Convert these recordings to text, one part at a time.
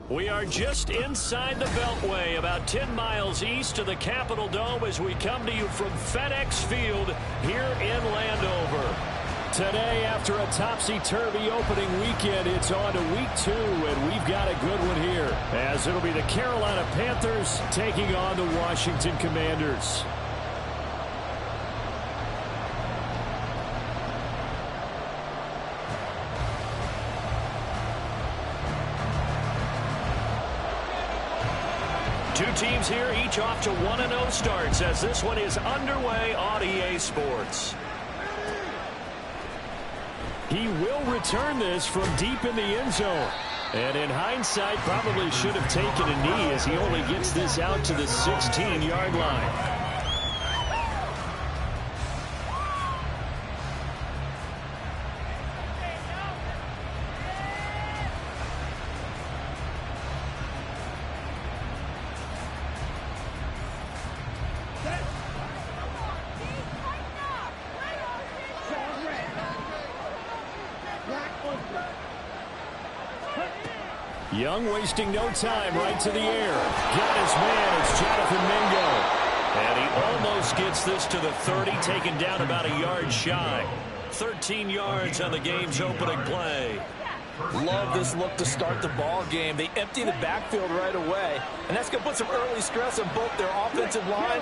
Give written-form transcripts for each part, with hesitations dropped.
We are just inside the Beltway, about 10 miles east of the Capitol Dome as we come to you from FedEx Field here in Landover. Today, after a topsy-turvy opening weekend, it's on to week 2, and we've got a good one here, as it'll be the Carolina Panthers taking on the Washington Commanders. Two teams here, each off to 1-0 starts as this one is underway on EA Sports. He will return this from deep in the end zone. And in hindsight, probably should have taken a knee as he only gets this out to the 16-yard line. Young wasting no time, right to the air. Got his man, it's Jonathan Mingo. And he almost gets this to the 30, taken down about a yard shy. 13 yards on the game's opening play. Love this look to start the ball game. They empty the backfield right away, and that's going to put some early stress on both their offensive line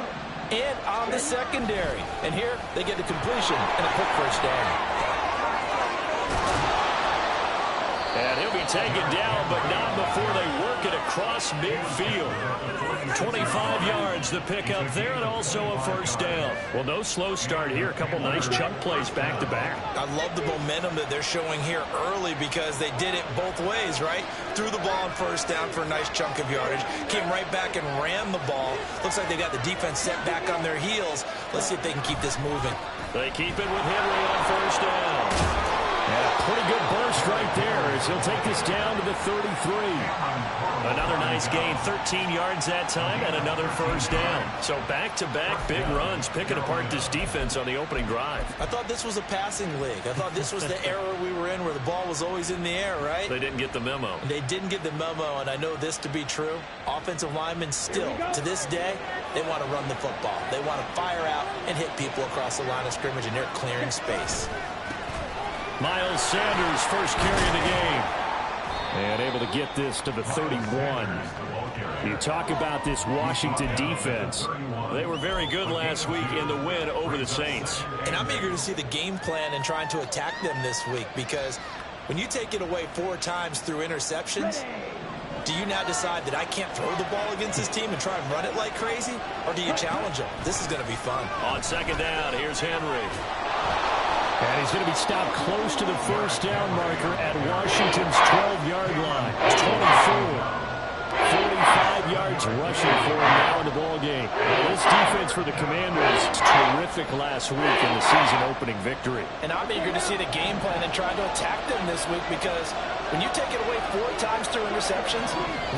and on the secondary. And here they get a completion and a quick first down. And he'll be taken down, but not before they work it across midfield. 25 yards the pickup there, and also a first down. Well, no slow start here. A couple nice chunk plays back-to-back. I love the momentum that they're showing here early because they did it both ways, right? Threw the ball on first down for a nice chunk of yardage. Came right back and ran the ball. Looks like they got the defense set back on their heels. Let's see if they can keep this moving. They keep it with Henry on first down. And a pretty good burst right there as he'll take this down to the 33. Another nice gain, 13 yards that time, and another first down. So back-to-back big runs, picking apart this defense on the opening drive. I thought this was a passing league. I thought this was the era we were in where the ball was always in the air, right? They didn't get the memo. They didn't get the memo, and I know this to be true. Offensive linemen still, to this day, they want to run the football. They want to fire out and hit people across the line of scrimmage, and they're clearing space. Miles Sanders, first carry of the game. And able to get this to the 31. You talk about this Washington defense. They were very good last week in the win over the Saints. And I'm eager to see the game plan and trying to attack them this week because when you take it away 4 times through interceptions, do you now decide that I can't throw the ball against this team and try and run it like crazy? Or do you challenge them? This is going to be fun. On second down, here's Henry. And he's going to be stopped close to the first down marker at Washington's 12-yard line. 45 yards rushing for him now in the ballgame. This defense for the Commanders was terrific last week in the season-opening victory. And I'm eager to see the game plan and try to attack them this week because when you take it away 4 times through interceptions,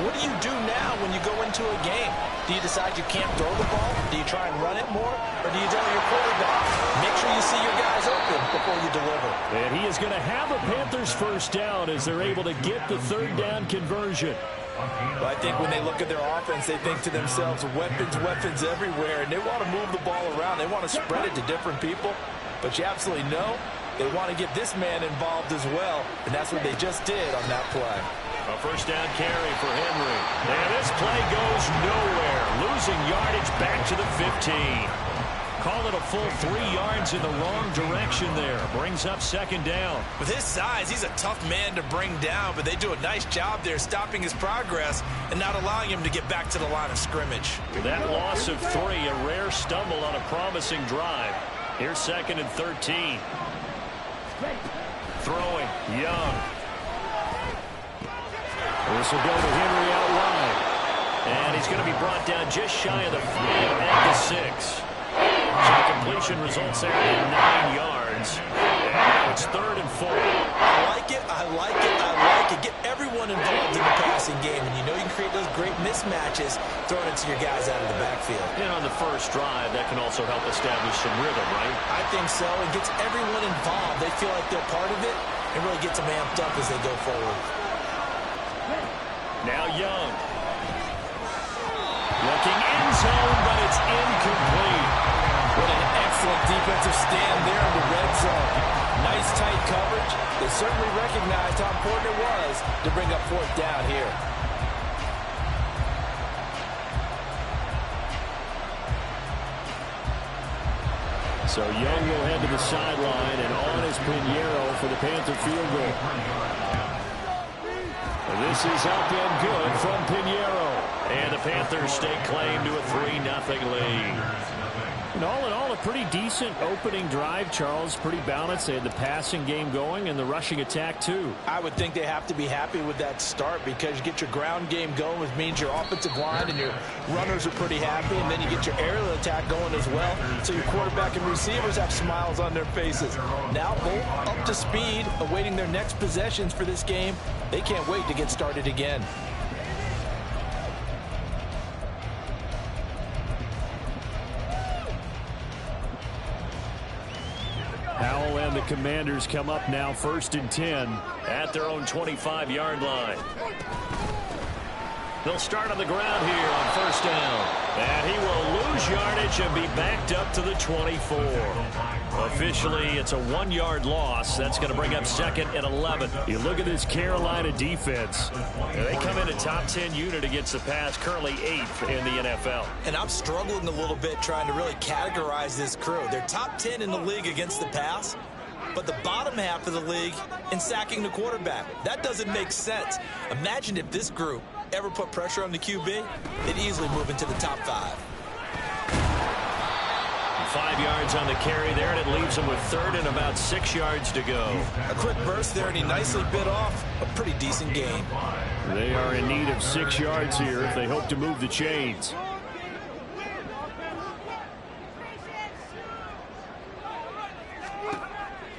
what do you do now when you go into a game? Do you decide you can't throw the ball? Do you try and run it more? Or do you tell your quarterback, make sure you see your guys open before you deliver? And he is going to have a Panthers first down as they're able to get the third down conversion. Well, I think when they look at their offense, they think to themselves, weapons everywhere, and they want to move the ball around. They want to spread it to different people, but you absolutely know they want to get this man involved as well, and that's what they just did on that play. A first down carry for Henry. And this play goes nowhere. Losing yardage back to the 15. Call it a full 3 yards in the wrong direction there. Brings up second down. With his size, he's a tough man to bring down, but they do a nice job there stopping his progress and not allowing him to get back to the line of scrimmage. That loss of 3, a rare stumble on a promising drive. Here's second and 13. Throwing, Young. This will go to Henry out wide. And he's going to be brought down just shy of the 5 at the 6. So completion results there in 9 yards. And now it's 3rd and 4. I like it. I like it. I like it. Get everyone involved in the passing game. And you know you can create those great mismatches throwing it to your guys out of the backfield. And on the first drive, that can also help establish some rhythm, right? I think so. It gets everyone involved. They feel like they're part of it and really gets them amped up as they go forward. Now Young. Looking in zone, but it's incomplete. What an excellent defensive stand there in the red zone. Nice tight coverage. They certainly recognized how important it was to bring up fourth down here. So Young will head to the sideline, and on is Pinheiro for the Panther field goal. This is up and good from Pinheiro. And the Panthers stake claim to a 3-0 lead. And all in all, a pretty decent opening drive, Charles. Pretty balanced. They had the passing game going and the rushing attack, too. I would think they have to be happy with that start because you get your ground game going, which means your offensive line and your runners are pretty happy, and then you get your aerial attack going as well. So your quarterback and receivers have smiles on their faces. Now both up to speed, awaiting their next possessions for this game. They can't wait to get started again. Howell and the Commanders come up now 1st and 10 at their own 25-yard line. They'll start on the ground here on 1st down. And he will lose yardage and be backed up to the 24. Officially, it's a 1-yard loss. That's going to bring up 2nd and 11. You look at this Carolina defense. They come in a top 10 unit against the pass, currently 8th in the NFL. And I'm struggling a little bit trying to really categorize this crew. They're top 10 in the league against the pass, but the bottom half of the league in sacking the quarterback. That doesn't make sense. Imagine if this group ever put pressure on the QB, they'd easily move into the top 5. 5 yards on the carry there, and it leaves him with 3rd and about 6 yards to go. A quick burst there, and he nicely bit off a pretty decent gain. They are in need of 6 yards here if they hope to move the chains.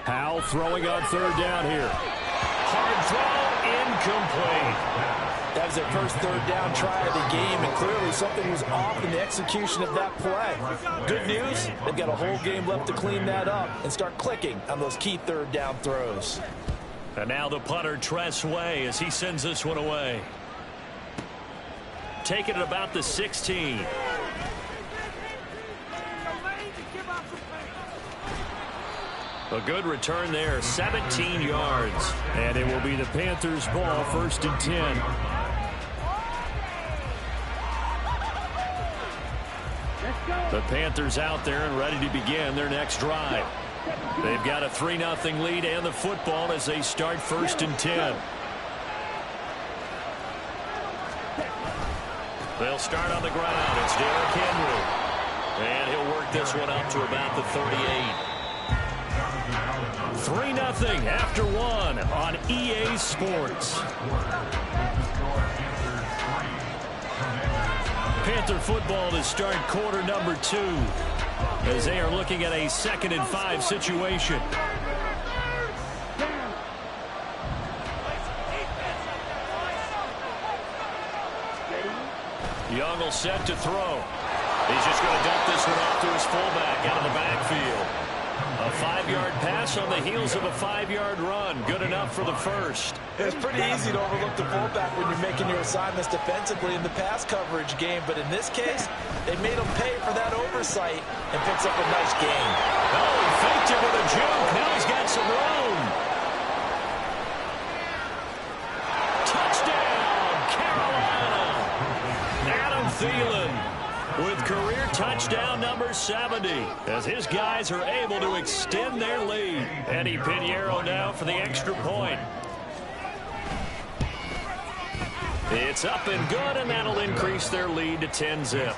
Howell throwing on 3rd down here. Hard throw, incomplete. That was their first 3rd down try of the game, and clearly something was off in the execution of that play. Good news, they've got a whole game left to clean that up and start clicking on those key 3rd down throws. And now the punter, Tress Way, as he sends this one away. Taking it about the 16. A good return there, 17 yards. And it will be the Panthers' ball, 1st and 10. The Panthers out there and ready to begin their next drive. They've got a 3-0 lead and the football as they start 1st and 10. They'll start on the ground. It's Derrick Henry. And he'll work this one up to about the 38. 3-0 after 1 on EA Sports. Panther football to start quarter number 2 as they are looking at a 2nd and 5 situation. Young will set to throw. He's just going to dump this one off to his fullback out of the backfield. A 5-yard pass on the heels of a 5-yard run. Good enough for the first. It's pretty easy to overlook the fullback when you're making your assignments defensively in the pass coverage game. But in this case, they made him pay for that oversight and picks up a nice gain. Oh, he faked it with a juke. Now he's got some room. Touchdown, Carolina. Adam Thielen with career touchdown number 70 as his guys are able to extend their lead. Eddie Pinheiro now for the extra point. It's up and good, and that'll increase their lead to 10-zip.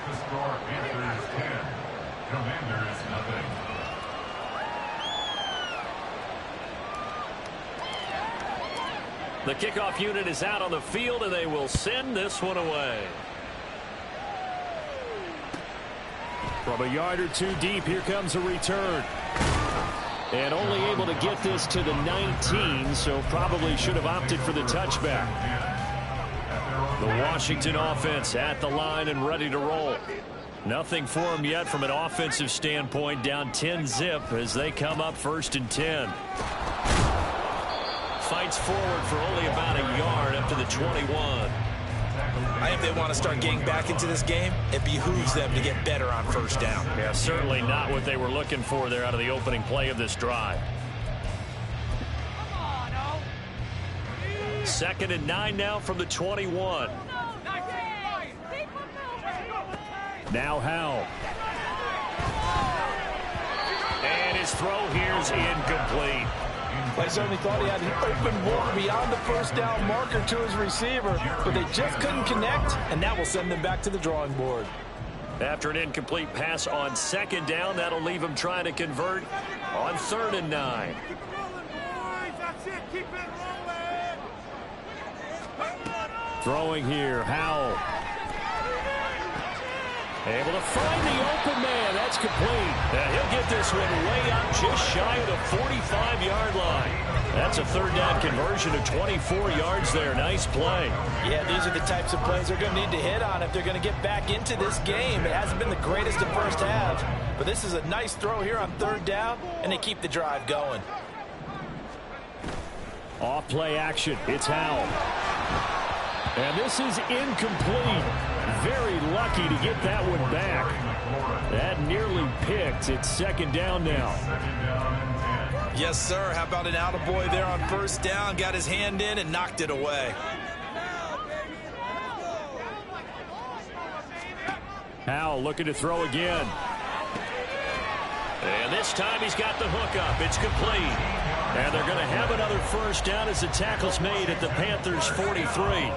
The kickoff unit is out on the field, and they will send this one away. From a yard or 2 deep, here comes a return. And only able to get this to the 19, so probably should have opted for the touchback. The Washington offense at the line and ready to roll. Nothing for them yet from an offensive standpoint, down 10-zip as they come up 1st and 10. Fights forward for only about a yard up to the 21. I think if they want to start getting back into this game, it behooves them to get better on first down. Yeah, certainly not what they were looking for there out of the opening play of this drive. 2nd and 9 now from the 21. Now Howell. And his throw here's incomplete. I certainly thought he had an open look beyond the first down marker to his receiver, but they just couldn't connect, and that will send them back to the drawing board. After an incomplete pass on 2nd down, that'll leave him trying to convert on 3rd and 9. Throwing here, Howell. Able to find the open man. That's complete. He'll get this one way up just shy of the 45-yard line. That's a 3rd down conversion of 24 yards there. Nice play. Yeah, these are the types of plays they're going to need to hit on if they're going to get back into this game. It hasn't been the greatest of first halves, but this is a nice throw here on 3rd down, and they keep the drive going. Off play action. It's Howell. And this is incomplete. Very lucky to get that one back. That nearly picked. It's 2nd down now. Yes, sir. How about an attaboy there on first down? Got his hand in and knocked it away. Howell looking to throw again. And this time he's got the hook up. It's complete. And they're going to have another first down as the tackle's made at the Panthers' 43.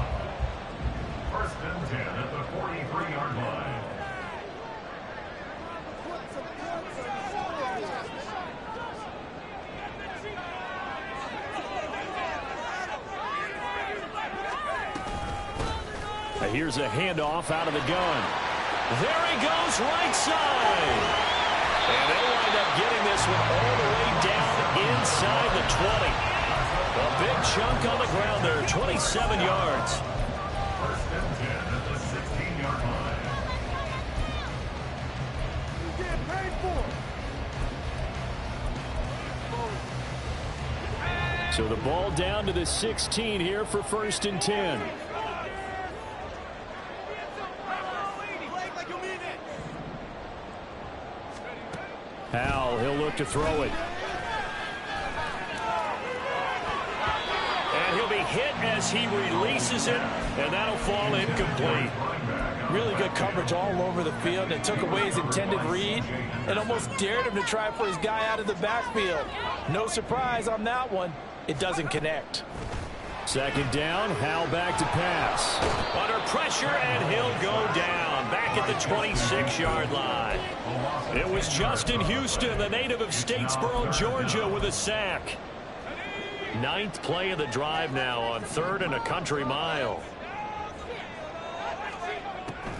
Here's a handoff out of the gun. There he goes, right side. And they'll wind up getting this one all the way down inside the 20. A big chunk on the ground there, 27 yards. First and 10 at the 16-yard line. He's getting paid for. So the ball down to the 16 here for 1st and 10. Howell, he'll look to throw it. And he'll be hit as he releases it, and that'll fall incomplete. Really good coverage all over the field. It took away his intended read and almost dared him to try for his guy out of the backfield. No surprise on that one. It doesn't connect. 2nd down, Howell back to pass. Under pressure, and he'll go down. Back at the 26-yard line. It was Justin Houston, the native of Statesboro, Georgia, with a sack. 9th play of the drive now on 3rd and a country mile.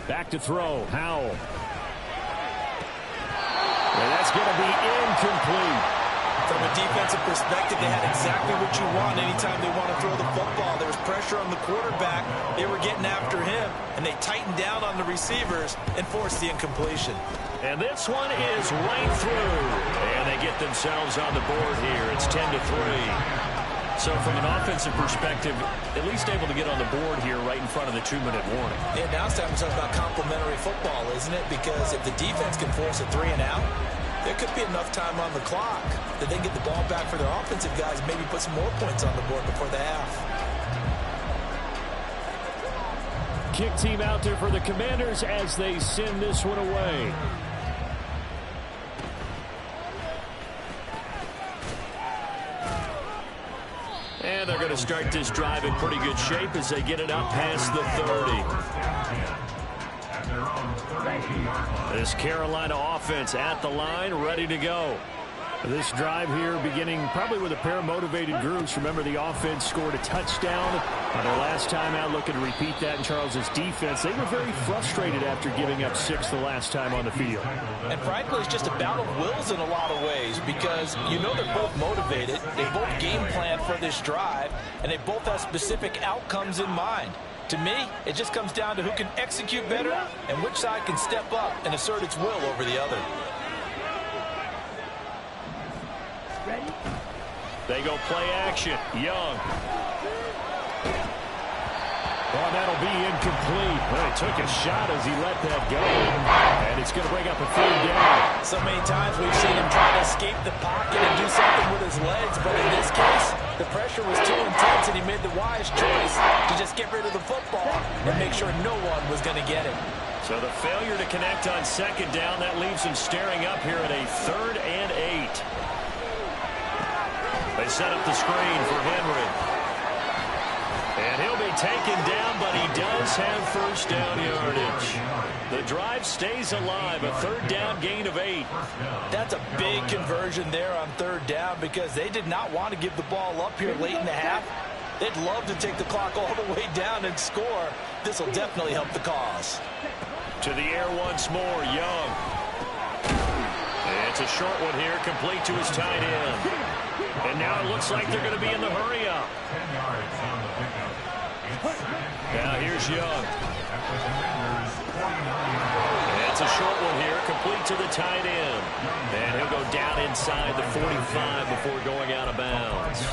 Back to throw, Howell. And that's going to be incomplete. From a defensive perspective, they had exactly what you want anytime they want to throw the football. There was pressure on the quarterback. They were getting after him, and they tightened down on the receivers and forced the incompletion. And this one is right through. And they get themselves on the board here. It's 10-3. So from an offensive perspective, at least able to get on the board here right in front of the 2-minute warning. Yeah, now it's time to talk about complementary football, isn't it? Because if the defense can force a 3-and-out, there could be enough time on the clock that they can get the ball back for their offensive guys and maybe put some more points on the board before the half. Kick team out there for the Commanders as they send this one away. And they're going to start this drive in pretty good shape as they get it up past the 30. This Carolina offense at the line, ready to go. This drive here beginning probably with a pair of motivated groups. Remember, the offense scored a touchdown on their last time out. Looking to repeat that in Charles's defense. They were very frustrated after giving up 6 the last time on the field. And frankly, it's just a battle of wills in a lot of ways because you know they're both motivated. They both game plan for this drive, and they both have specific outcomes in mind. To me, it just comes down to who can execute better and which side can step up and assert its will over the other. Ready? They go play action. Young. Oh, that'll be incomplete. Well, he took a shot as he let that go. And it's going to bring up a third down. So many times we've seen him try to escape the pocket and do something with his legs. But in this case, the pressure was too intense, and he made the wise choice to just get rid of the football and make sure no one was going to get it. So the failure to connect on second down, that leaves him staring up here at a 3rd and 8. They set up the screen for Henry. And he'll be taken down, but he does have first down yardage. The drive stays alive, a 3rd down gain of 8. That's a big conversion there on 3rd down because they did not want to give the ball up here late in the half. They'd love to take the clock all the way down and score. This will definitely help the cause. To the air once more, Young. It's a short one here, complete to his tight end. And now it looks like they're going to be in the hurry-up. 10 yards on the pickup. Now here's Young. It's a short one here, complete to the tight end. And he'll go down inside the 45 before going out of bounds.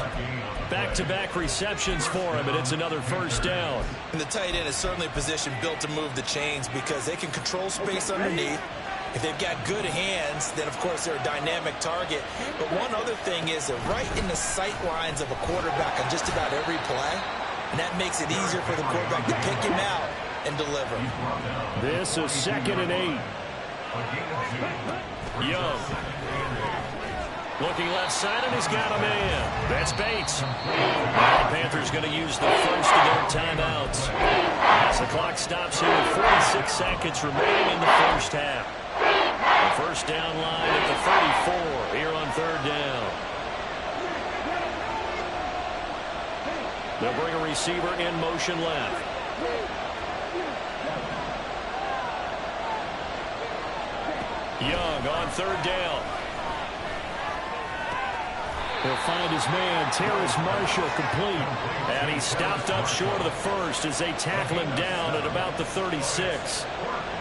Back-to-back receptions for him, and it's another first down. And the tight end is certainly a position built to move the chains because they can control space underneath. If they've got good hands, then, of course, they're a dynamic target. But one other thing is they're right in the sight lines of a quarterback on just about every play. And that makes it easier for the quarterback to pick him out and deliver. This is 2nd and 8. Young. Looking left side, and he's got a man. That's Bates. Now the Panthers going to use the first of their timeouts. As the clock stops here with 46 seconds remaining in the first half. The first down line at the 34 here on 3rd down. They'll bring a receiver in motion left. Young on 3rd down. He'll find his man, Terrace Marshall, complete. And he's stopped up short of the first as they tackle him down at about the 36.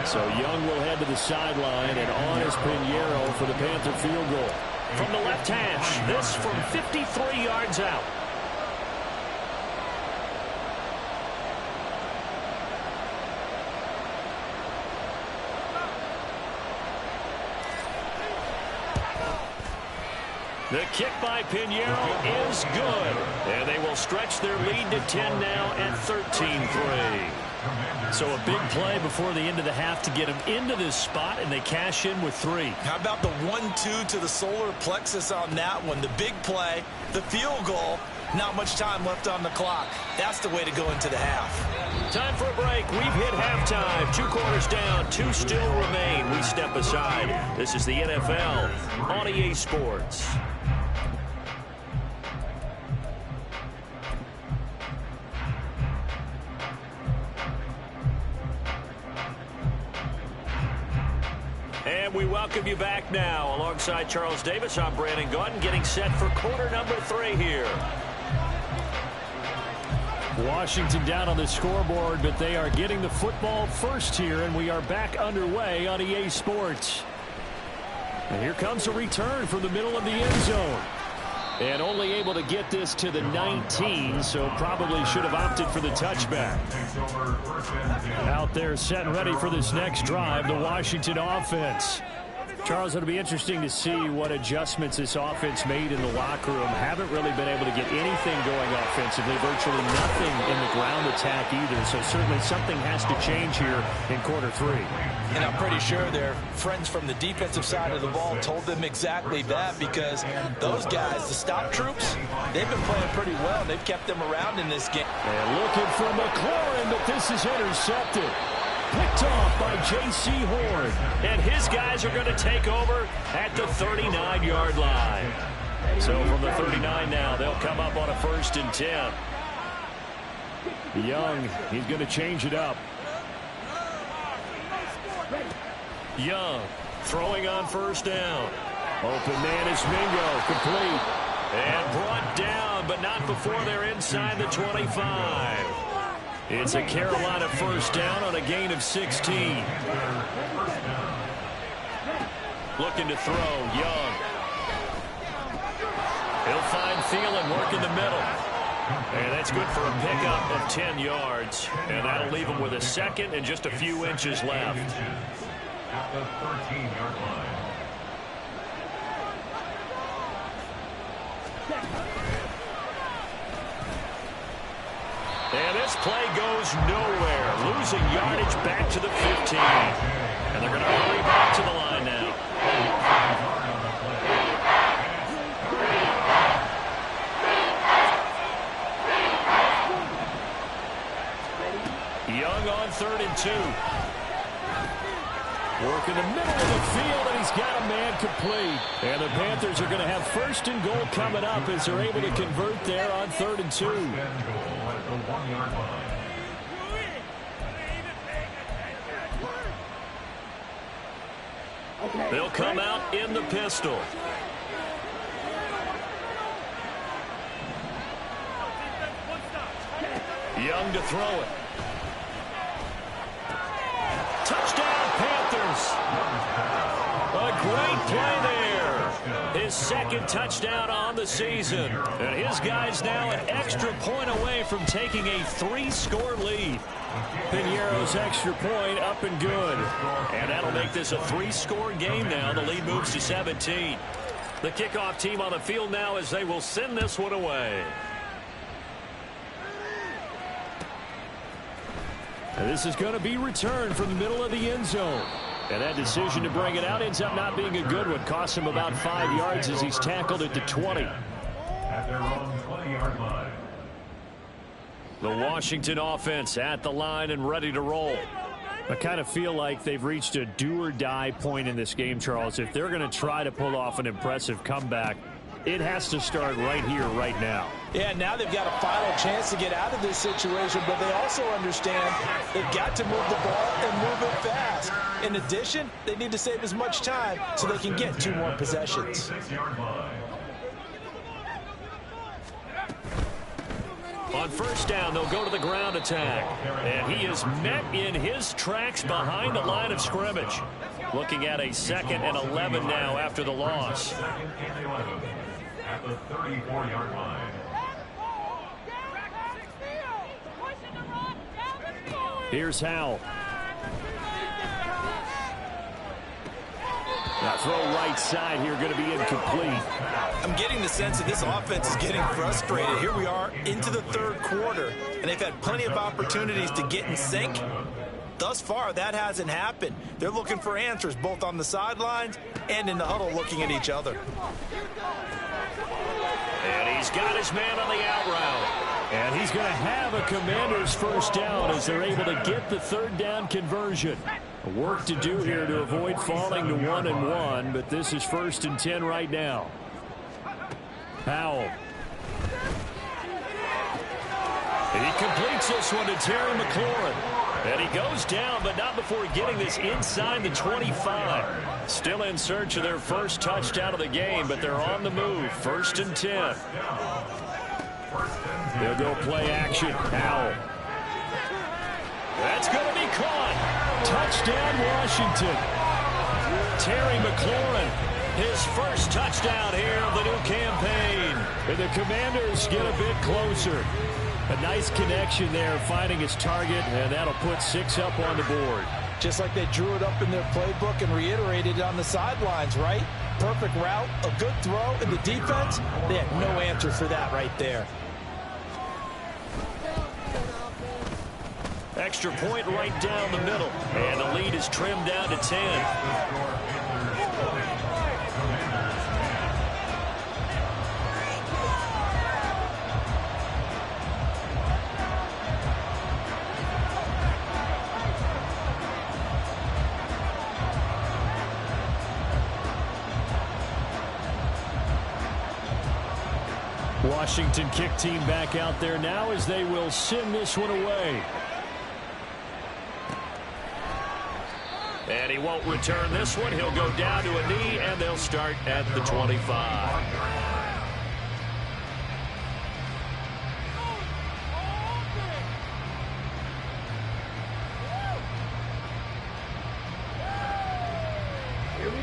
So Young will head to the sideline, and on is Pinheiro for the Panther field goal. From the left hash, this from 53 yards out. The kick by Pinheiro is good. And they will stretch their lead to 10 now at 13-3. So a big play before the end of the half to get them into this spot, and they cash in with 3. How about the 1-2 to the solar plexus on that one? The big play, the field goal, not much time left on the clock. That's the way to go into the half. Time for a break. We've hit halftime. 2 quarters down, 2 still remain. We step aside. This is the NFL on EA Sports. And we welcome you back now. Alongside Charles Davis, I'm Brandon Gaudin, getting set for quarter number 3 here. Washington down on the scoreboard, but they are getting the football first here, and we are back underway on EA Sports. And here comes a return from the middle of the end zone. And only able to get this to the 19, so probably should have opted for the touchback. Out there set and ready for this next drive, the Washington offense. Charles, it'll be interesting to see what adjustments this offense made in the locker room. Haven't really been able to get anything going offensively, virtually nothing in the ground attack either. So certainly something has to change here in quarter 3. And I'm pretty sure their friends from the defensive side of the ball told them exactly that, because those guys, the stop troops, they've been playing pretty well. They've kept them around in this game. And looking for McLaurin, but this is intercepted. Picked off by J.C. Horn. And his guys are going to take over at the 39-yard line. So from the 39 now, they'll come up on a 1st and 10. Young, he's going to change it up. Young throwing on 1st down. Open man is Mingo, complete. And brought down, but not before they're inside the 25. It's a Carolina 1st down on a gain of 16. Looking to throw, Young. He'll find Thielen working the middle. And that's good for a pickup of 10 yards. And that'll leave him with a second and just a few inches left. At the 13-yard line. And this play goes nowhere. Losing yardage back to the 15. And they're going to hurry back to the line now. Young on 3rd and 2. Work in the middle of the field, and he's got a man complete. And the Panthers are going to have 1st and goal coming up as they're able to convert there on 3rd and 2. 1st and goal at the 1-yard line. They'll come out in the pistol. Young to throw it. Touchdown, Panthers. A great play there. His 2nd touchdown on the season. And his guy's now an extra point away from taking a 3-score lead. Piñeiro's extra point up and good. And that'll make this a 3-score game now. The lead moves to 17. The kickoff team on the field now as they will send this one away. And this is going to be returned from the middle of the end zone. And that decision to bring it out ends up not being a good one. Costs him about 5 yards as he's tackled at the 20. At their own 20-yard line. The Washington offense at the line and ready to roll. I kind of feel like they've reached a do-or-die point in this game, Charles. If they're going to try to pull off an impressive comeback, it has to start right here, right now. Yeah, now they've got a final chance to get out of this situation, but they also understand they've got to move the ball and move it fast. In addition, they need to save as much time so they can get 2 more possessions. 6-yard line. On 1st down, they'll go to the ground attack. And he is met in his tracks behind the line of scrimmage. Looking at a 2nd and 11 now after the loss. 2nd and 11 at the 34-yard line. Here's Howell. That throw right side here going to be incomplete. I'm getting the sense that this offense is getting frustrated. Here we are into the 3rd quarter, and they've had plenty of opportunities to get in sync. Thus far, that hasn't happened. They're looking for answers both on the sidelines and in the huddle looking at each other. And he's got his man on the out route. And he's going to have a Commander's 1st down as they're able to get the 3rd down conversion. Work to do here to avoid falling to 1-1, but this is 1st and 10 right now. Howell. And he completes this one to Terry McLaurin. And he goes down, but not before getting this inside the 25. Still in search of their 1st touchdown of the game, but they're on the move. 1st and 10. They'll go play action. Howell. That's going to be caught. Touchdown, Washington. Terry McLaurin, his 1st touchdown here of the new campaign. And the Commanders get a bit closer. A nice connection there, finding his target, and that'll put 6 up on the board. Just like they drew it up in their playbook and reiterated it on the sidelines, right? Perfect route, a good throw, and the defense, they had no answer for that right there. Extra point right down the middle, and the lead is trimmed down to 10. Washington kick team back out there now as they will send this one away. And he won't return this one. He'll go down to a knee, and they'll start at the 25.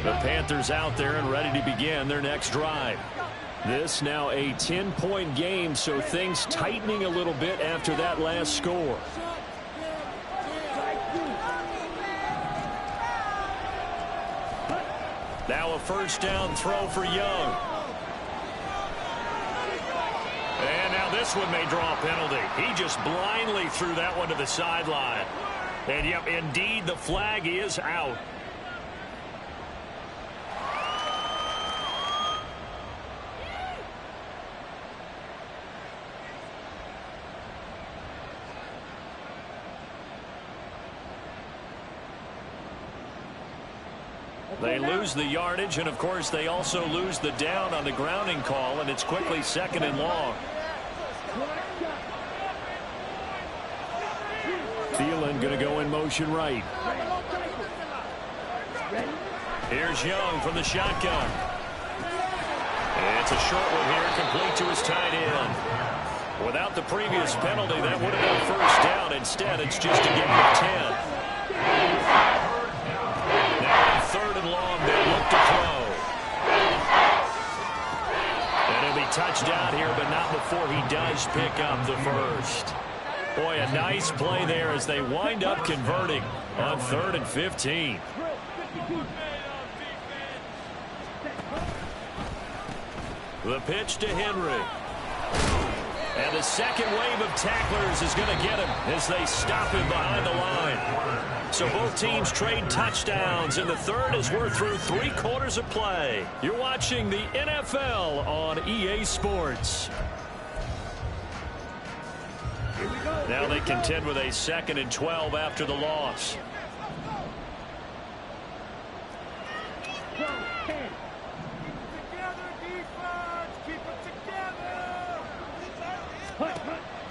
The Panthers out there and ready to begin their next drive. This now a 10-point game, so things tightening a little bit after that last score. Now a first down throw for Young. And now this one may draw a penalty. He just blindly threw that one to the sideline. And yep, indeed, the flag is out. They lose the yardage, and of course they also lose the down on the grounding call, and it's quickly 2nd and long. Thielen going to go in motion right. Here's Young from the shotgun. It's a short one here, complete to his tight end. Without the previous penalty, that would have been first down. Instead, it's just a gain of 10. Now on 3rd and long, they look to throw. And it'll be touchdown here, but not before he does pick up the first. Boy, a nice play there as they wind up converting on 3rd and 15. The pitch to Henry. And the second wave of tacklers is going to get him as they stop him behind the line. So both teams trade touchdowns, and the third as we're through 3 quarters of play. You're watching the NFL on EA Sports. Now they contend with a 2nd and 12 after the loss.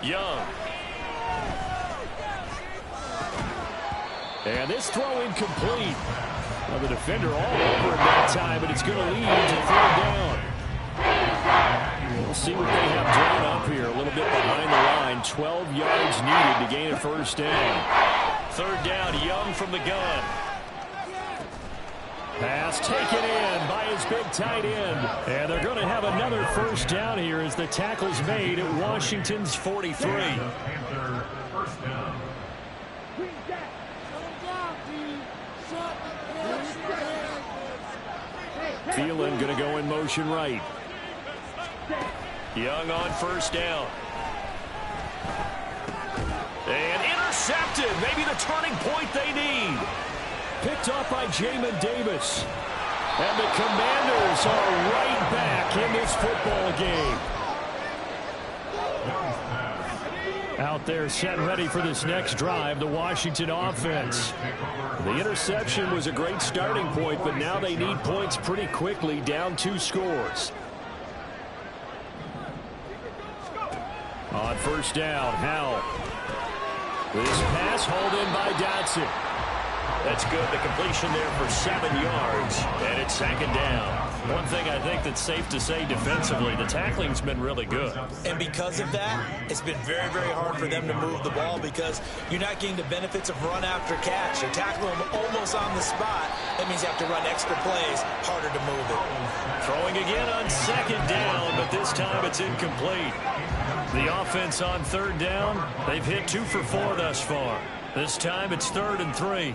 Young. And this throw incomplete. Well, the defender all over him that time, but it's going to lead to 3rd down. We'll see what they have drawn up here. A little bit behind the line. 12 yards needed to gain a first down. 3rd down, Young from the gun. Pass taken in by his big tight end. And they're going to have another first down here as the tackle's made at Washington's 43. Thielen going to go in motion right. Young on first down. And intercepted. Maybe the turning point they need. Picked off by Jamin Davis. And the Commanders are right back in this football game. Out there set ready for this next drive, the Washington offense. The interception was a great starting point, but now they need points pretty quickly, down 2 scores. On first down, Howell. With his pass hauled in by Dotson. That's good. The completion there for 7 yards, and it's 2nd down. One thing I think that's safe to say defensively, the tackling's been really good. And because of that, it's been very, very hard for them to move the ball because you're not getting the benefits of run after catch. You're tackling them almost on the spot. That means you have to run extra plays, harder to move it. Throwing again on 2nd down, but this time it's incomplete. The offense on 3rd down, they've hit 2 for 4 thus far. This time it's 3rd and 3.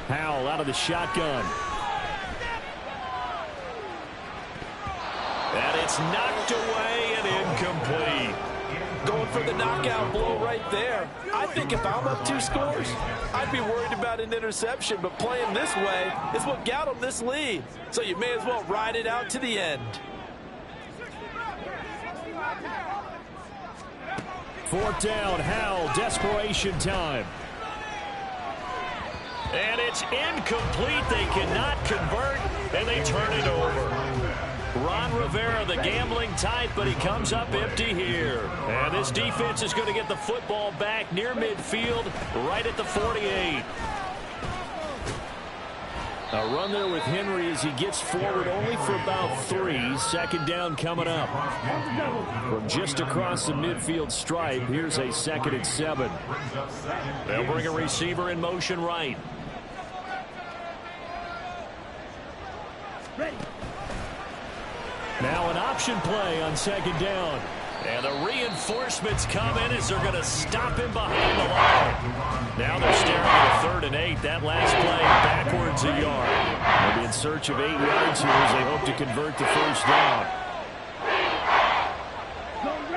Howell out of the shotgun. And it's knocked away and incomplete. Going for the knockout blow right there. I think if I'm up 2 scores, I'd be worried about an interception, but playing this way is what got them this lead. So you may as well ride it out to the end. 4th down, Howell, desperation time. And it's incomplete. They cannot convert, and they turn it over. Ron Rivera, the gambling type, but he comes up empty here. And this defense is going to get the football back near midfield, right at the 48. A run there with Henry as he gets forward only for about 3. 2nd down coming up. From just across the midfield stripe, here's a 2nd and 7. They'll bring a receiver in motion right. Now an option play on second down. And the reinforcements come in as they're going to stop him behind the line. Now they're staring at a 3rd and 8. That last play backwards a yard. They'll be in search of 8 yards here as they hope to convert the first down.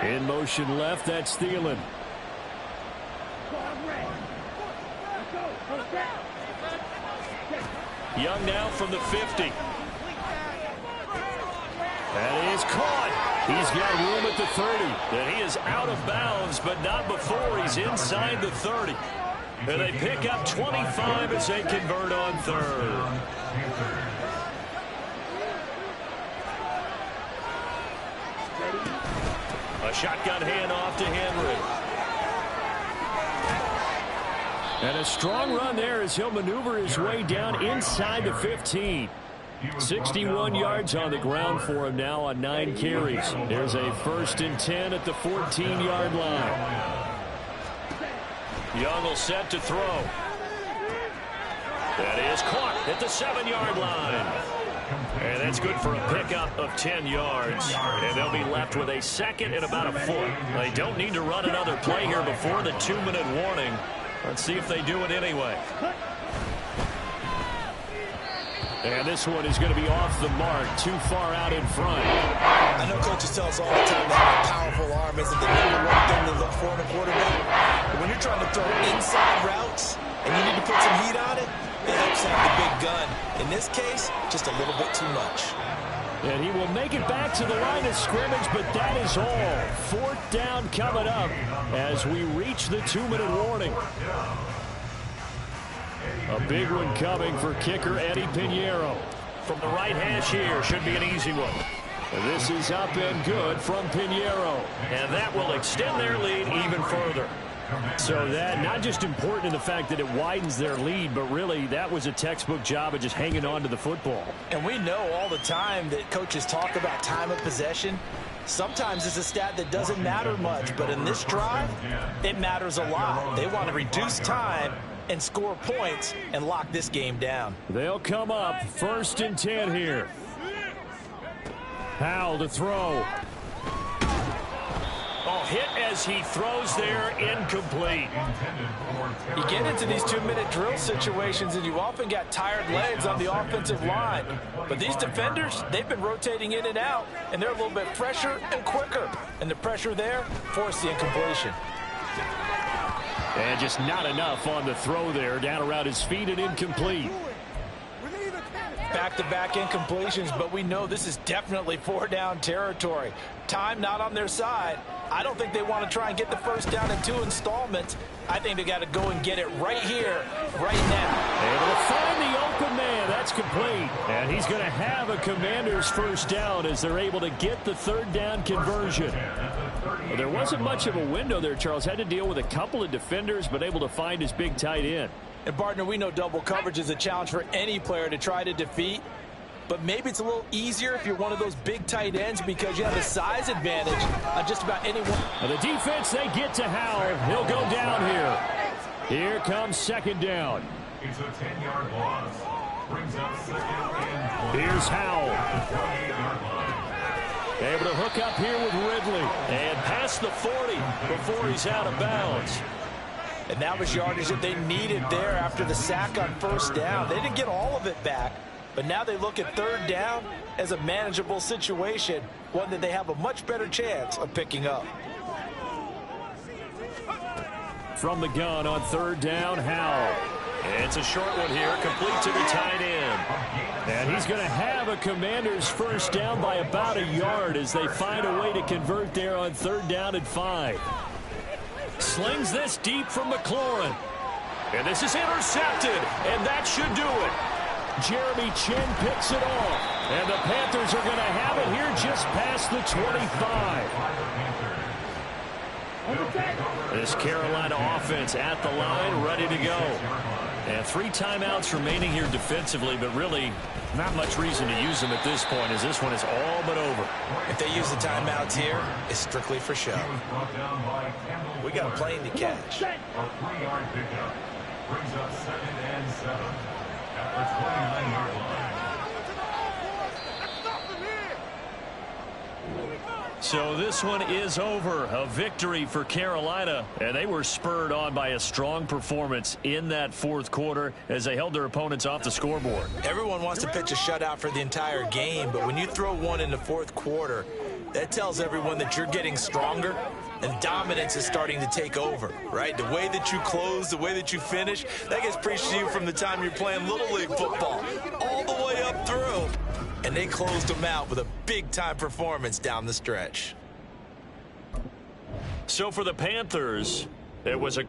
In motion left, that's Thielen. Young now from the 50. That is caught. He's got room at the 30. And he is out of bounds, but not before he's inside the 30. And they pick up 25 as they convert on 3rd. A shotgun handoff to Henry. And a strong run there as he'll maneuver his way down inside the 15. 61 yards on the ground for him now on 9 carries. There's a 1st and 10 at the 14-yard line. Young will set to throw. That is caught at the 7-yard line. And that's good for a pickup of 10 yards. And they'll be left with a 2nd and about a foot. They don't need to run another play here before the 2-minute warning. Let's see if they do it anyway. And this one is going to be off the mark, too far out in front. I know coaches tell us all the time that a powerful arm isn't the #1 thing to look for in a quarterback. But when you're trying to throw inside routes and you need to put some heat on it, it helps have the big gun. In this case, just a little bit too much. And he will make it back to the line of scrimmage, but that is all. 4th down coming up as we reach the 2-minute warning. A big one coming for kicker Eddie Pinheiro. From the right hash here, should be an easy one. This is up and good from Pinheiro. And that will extend their lead even further. So that not just important in the fact that it widens their lead, but really that was a textbook job of just hanging on to the football. And we know all the time that coaches talk about time of possession. Sometimes it's a stat that doesn't matter much, but in this drive, it matters a lot. They want to reduce time and score points and lock this game down. They'll come up 1st and 10 here. Howell to throw. Oh, hit as he throws there, incomplete. You get into these 2-minute drill situations and you often got tired legs on the offensive line. But these defenders, they've been rotating in and out, and they're a little bit fresher and quicker. And the pressure there forced the incompletion. And just not enough on the throw there, down around his feet and incomplete. Back-to-back incompletions, but we know this is definitely 4-down territory. Time not on their side. I don't think they want to try and get the first down in 2 installments. I think they got to go and get it right here, right now. Able to find the open man. That's complete. And he's going to have a Commander's first down as they're able to get the 3rd down conversion. Well, there wasn't much of a window there, Charles. Had to deal with a couple of defenders, but able to find his big tight end. And, partner, we know double coverage is a challenge for any player to try to defeat. But maybe it's a little easier if you're one of those big tight ends because you have a size advantage on just about anyone. And the defense, they get to Howell. He'll go down here. Here comes 2nd down. It's a 10-yard loss. Brings up 2nd and 4. Here's Howell. Able to hook up here with Ridley. And past the 40 before he's out of bounds. And that was yardage that they needed there after the sack on 1st down. They didn't get all of it back, but now they look at 3rd down as a manageable situation, one that they have a much better chance of picking up. From the gun on 3rd down, Howell. It's a short one here, complete to the tight end. And he's going to have a Commander's first down by about a yard as they find a way to convert there on 3rd down and 5. Slings this deep from McLaurin. And this is intercepted, and that should do it. Jeremy Chin picks it off. And the Panthers are going to have it here just past the 25. This Carolina offense at the line, ready to go. And 3 timeouts remaining here defensively, but really not much reason to use them at this point as this one is all but over. If they use the timeouts here, it's strictly for show. We got a plane to catch. A 3-yard pickup. Brings up 2nd and 7 at the 29-yard line. So this one is over. A victory for Carolina, and they were spurred on by a strong performance in that fourth quarter as they held their opponents off the scoreboard. Everyone wants to pitch a shutout for the entire game, but when you throw one in the fourth quarter, that tells everyone that you're getting stronger and dominance is starting to take over, right? The way that you close, the way that you finish, that gets preached to you from the time you're playing Little League football all the way up through. And they closed them out with a big-time performance down the stretch. So for the Panthers, it was a